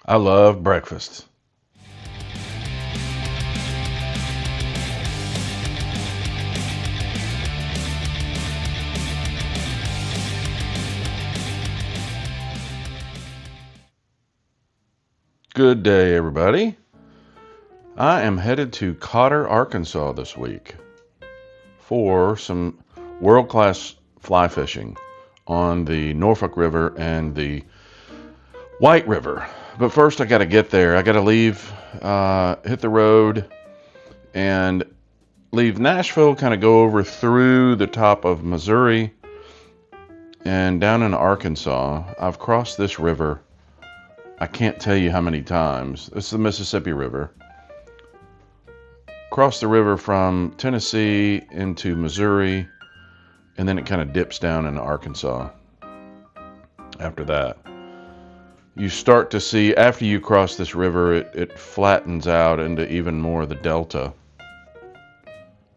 I love breakfast. Good day, everybody. I am headed to Cotter, Arkansas this week for some world-class fly fishing on the Norfolk River and the White River. But first, I got to get there. I got to leave, hit the road, and leave Nashville, kind of go over through the top of Missouri and down in Arkansas. I've crossed this river, I can't tell you how many times. This is the Mississippi River. Cross the river from Tennessee into Missouri, and then it kind of dips down into Arkansas after that. You start to see, after you cross this river, it flattens out into even more of the delta.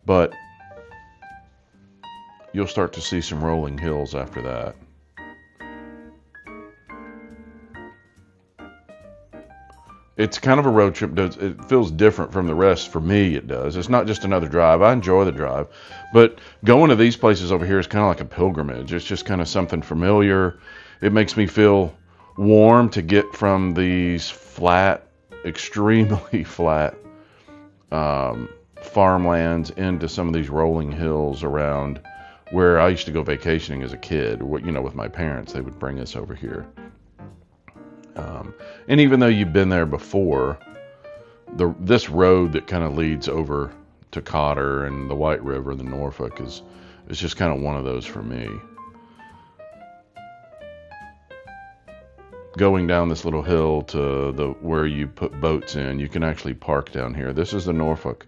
But you'll start to see some rolling hills after that. It's kind of a road trip. It feels different from the rest. For me, it does. It's not just another drive. I enjoy the drive. But going to these places over here is kind of like a pilgrimage. It's just kind of something familiar. It makes me feel warm to get from these flat, extremely flat farmlands into some of these rolling hills around where I used to go vacationing as a kid. With my parents, they would bring us over here. And even though you've been there before, this road that kind of leads over to Cotter and the White River, the Norfolk, is just kind of one of those for me. Going down this little hill to where you put boats in, you can actually park down here. This is the Norfolk,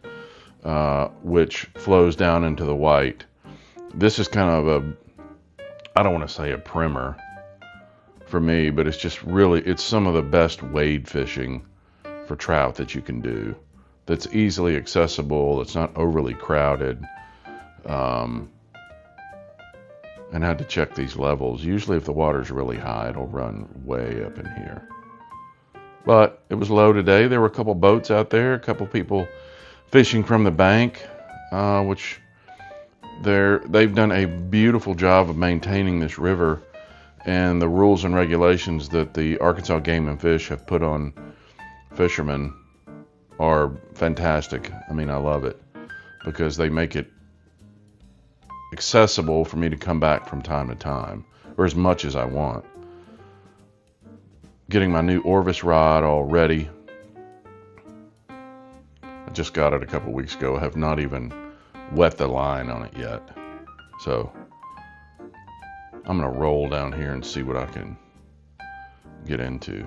which flows down into the White. This is kind of I don't want to say a primer for me, but it's some of the best wade fishing for trout that you can do. That's easily accessible. It's not overly crowded. And I had to check these levels. Usually if the water's really high, it'll run way up in here. But it was low today. There were a couple boats out there, a couple people fishing from the bank, which they've done a beautiful job of maintaining this river. And the rules and regulations that the Arkansas Game and Fish have put on fishermen are fantastic. I mean, I love it because they make it accessible for me to come back from time to time, or as much as I want. Getting my new Orvis rod all ready. I just got it a couple weeks ago. I have not even wet the line on it yet. So I'm going to roll down here and see what I can get into.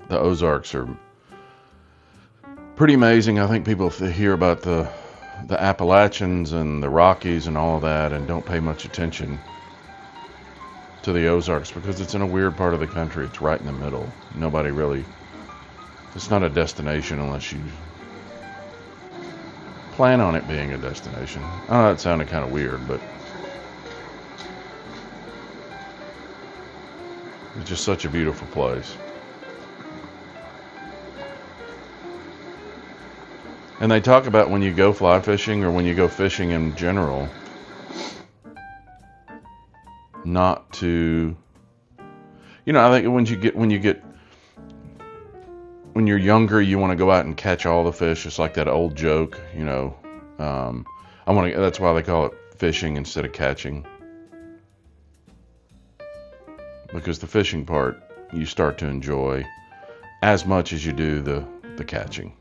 The Ozarks are pretty amazing. I think people hear about the Appalachians and the Rockies and all of that and don't pay much attention to the Ozarks because it's in a weird part of the country. It's right in the middle. It's not a destination unless you plan on it being a destination. I know that sounded kind of weird, but it's just such a beautiful place. And they talk about when you go fly fishing or when you go fishing in general, not to, I think when you're younger, you want to go out and catch all the fish. It's like that old joke, that's why they call it fishing instead of catching. Because the fishing part, you start to enjoy as much as you do the catching.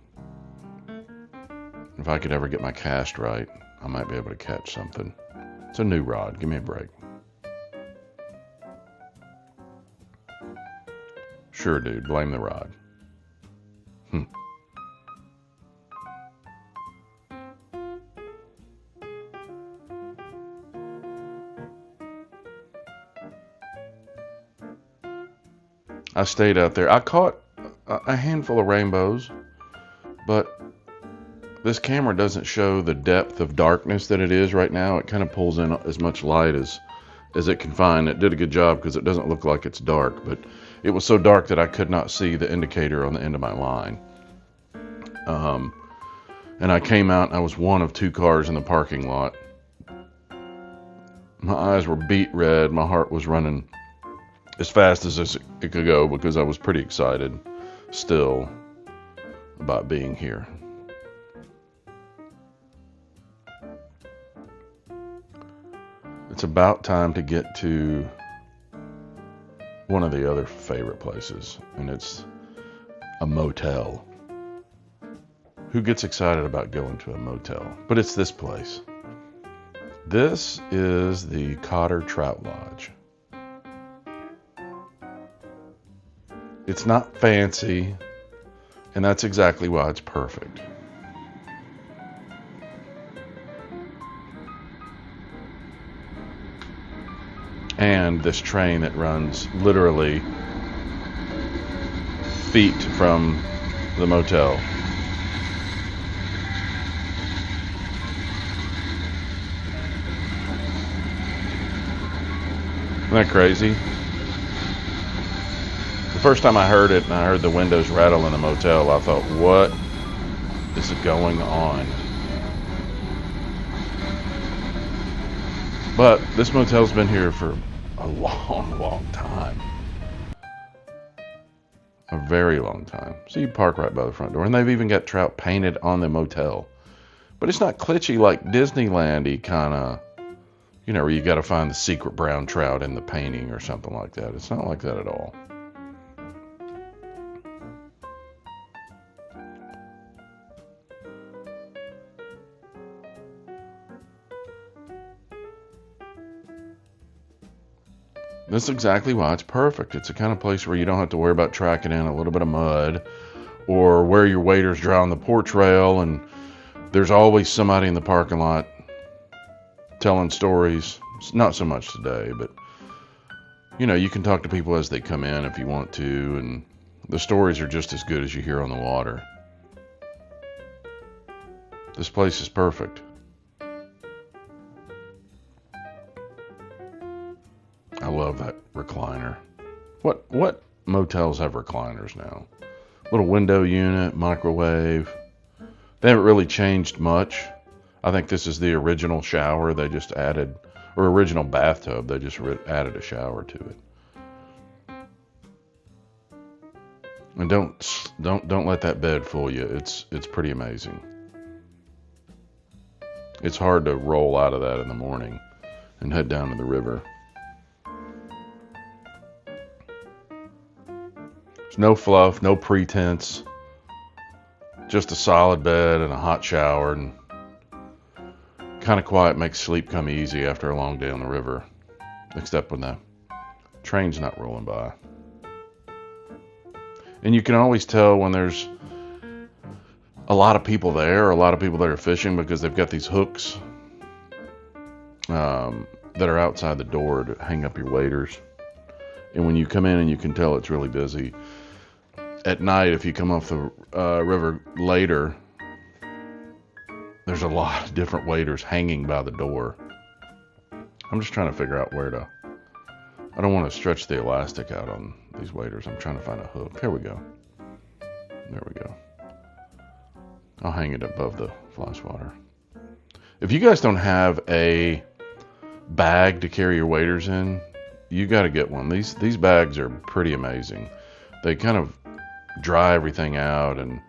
If I could ever get my cast right, I might be able to catch something. It's a new rod. Give me a break. Sure, dude. Blame the rod. I stayed out there. I caught a handful of rainbows, but this camera doesn't show the depth of darkness that it is right now. It kind of pulls in as much light as it can find. It did a good job because it doesn't look like it's dark, but it was so dark that I could not see the indicator on the end of my line. And I came out and I was one of 2 cars in the parking lot. My eyes were beet red. My heart was running as fast as it could go because I was pretty excited still about being here. It's about time to get to one of the other favorite places, and it's a motel. Who gets excited about going to a motel? But it's this place. This is the Cotter Trout Lodge. It's not fancy, and that's exactly why it's perfect. And this train that runs literally feet from the motel. Isn't that crazy? The first time I heard it and I heard the windows rattle in the motel, I thought, what is going on? But this motel's been here for a long, long time. A very long time. So you park right by the front door, and they've even got trout painted on the motel. But it's not glitchy like Disneyland-y kind of, you know, where you got to find the secret brown trout in the painting or something like that. It's not like that at all. That's exactly why it's perfect. It's the kind of place where you don't have to worry about tracking in a little bit of mud or where your waiters dry on the porch rail, and there's always somebody in the parking lot telling stories. Not so much today, but you know, you can talk to people as they come in if you want to, and the stories are just as good as you hear on the water. This place is perfect. I love that recliner. What motels have recliners now? Little window unit, microwave. They haven't really changed much. I think this is the original shower they just added, or original bathtub. They just added a shower to it. And don't let that bed fool you. It's pretty amazing. It's hard to roll out of that in the morning and head down to the river. There's no fluff, no pretense. Just a solid bed and a hot shower, and kind of quiet makes sleep come easy after a long day on the river, except when the train's not rolling by. And you can always tell when there's a lot of people there, or a lot of people that are fishing, because they've got these hooks that are outside the door to hang up your waders. And when you come in, and you can tell it's really busy. At night, if you come off the river later, there's a lot of different waders hanging by the door. I'm just trying to figure out where to... I don't want to stretch the elastic out on these waders. I'm trying to find a hook. Here we go. There we go. I'll hang it above the fly swatter. If you guys don't have a bag to carry your waders in, you got to get one. These bags are pretty amazing. They kind of dry everything out, and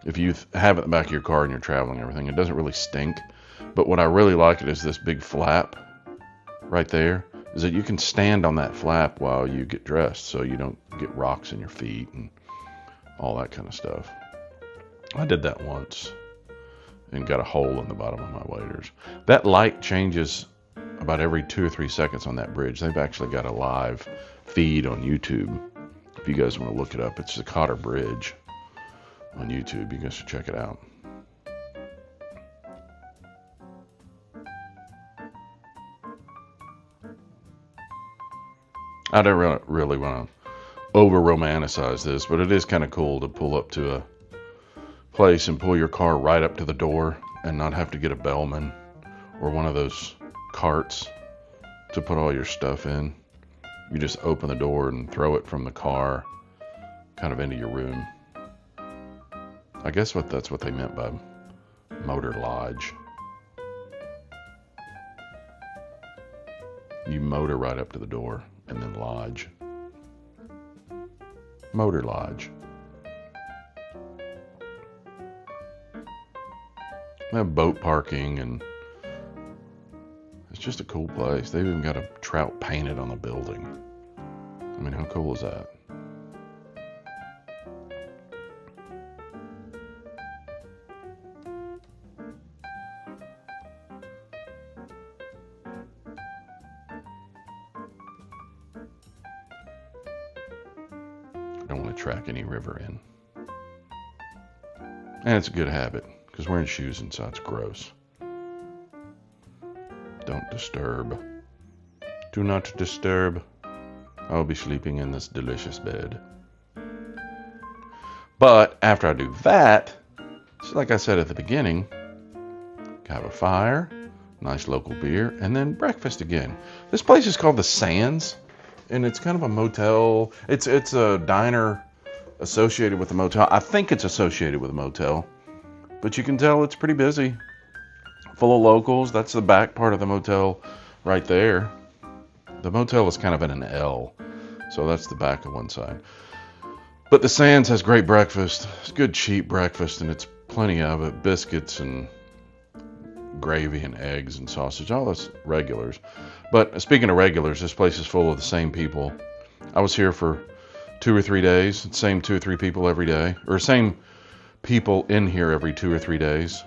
if you have it in the back of your car and you're traveling and everything, it doesn't really stink. But what I really like it is this big flap right there, is that you can stand on that flap while you get dressed, so you don't get rocks in your feet and all that kind of stuff. I did that once and got a hole in the bottom of my waders. That light changes about every 2 or 3 seconds on that bridge. They've actually got a live feed on YouTube. If you guys want to look it up, it's the Cotter Bridge on YouTube. You guys should check it out. I don't really want to over romanticize this, but it is kind of cool to pull up to place and pull your car right up to the door and not have to get a bellman or one of those carts to put all your stuff in. You just open the door and throw it from the car kind of into your room. I guess that's what they meant by motor lodge. You motor right up to the door and then lodge. Motor lodge. They have boat parking, and it's just a cool place. They've even got a trout painted on the building. I mean, how cool is that? I don't want to track any river in. And it's a good habit, because wearing shoes inside's gross. Don't disturb. Do not disturb. I'll be sleeping in this delicious bed. But after I do that, so like I said at the beginning, have a fire, nice local beer, and then breakfast again. This place is called the Sands, and it's kind of a motel. It's a diner associated with a motel. I think it's associated with a motel, but you can tell it's pretty busy. Full of locals. That's the back part of the motel right there. The motel is kind of in an L, so that's the back of one side. But the Sands has great breakfast. It's good cheap breakfast, and it's plenty of it. Biscuits and gravy and eggs and sausage, all those regulars. But speaking of regulars, this place is full of the same people. I was here for 2 or 3 days. Same 2 or 3 people every day, or same people in here every 2 or 3 days.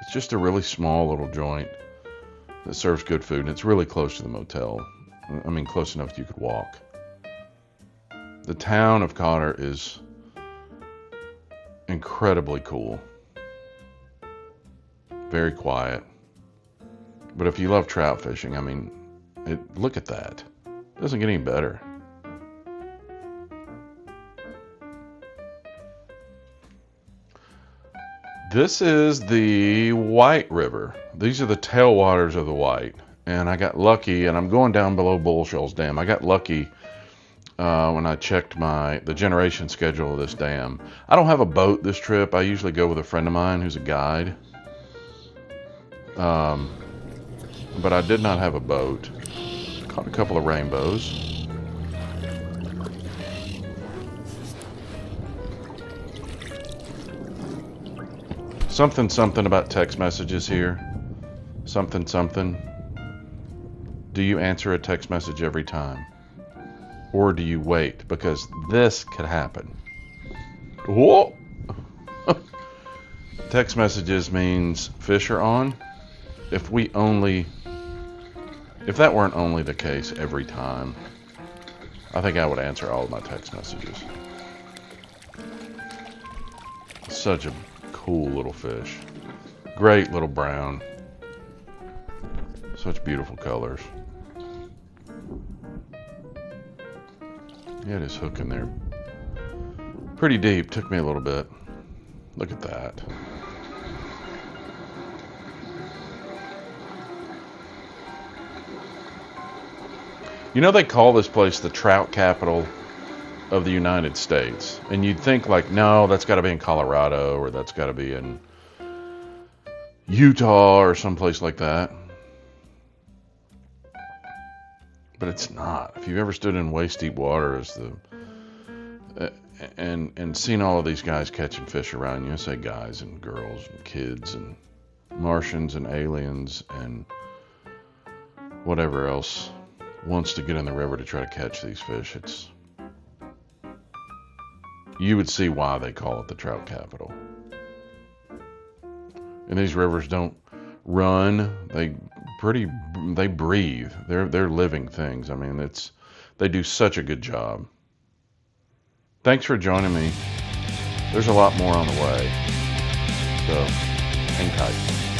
It's just a really small little joint that serves good food, and it's really close to the motel. I mean, close enough that you could walk. The town of Cotter is incredibly cool. Very quiet. But if you love trout fishing, I mean, look at that. It doesn't get any better. This is the White River. These are the tailwaters of the White. And I got lucky, and I'm going down below Bull Shoals Dam. I got lucky when I checked the generation schedule of this dam. I don't have a boat this trip. I usually go with a friend of mine who's a guide. But I did not have a boat. Caught a couple of rainbows. Something about text messages here. Something. Do you answer a text message every time? Or do you wait? Because this could happen. Whoa! Text messages means fish are on. If that weren't only the case every time, I think I would answer all of my text messages. Such a cool little fish. Great little brown. Such beautiful colors. Yeah, it is hooking there. Pretty deep. Took me a little bit. Look at that. You know, they call this place the Trout Capital of the United States. And you'd think like, no, that's got to be in Colorado, or that's got to be in Utah or someplace like that. But it's not. If you've ever stood in waist deep water and seen all of these guys catching fish around you, I say guys and girls and kids and Martians and aliens and whatever else wants to get in the river to try to catch these fish, you would see why they call it the Trout Capital. And these rivers don't run, they breathe. They're living things. I mean, they do such a good job. Thanks for joining me. There's a lot more on the way, so hang tight.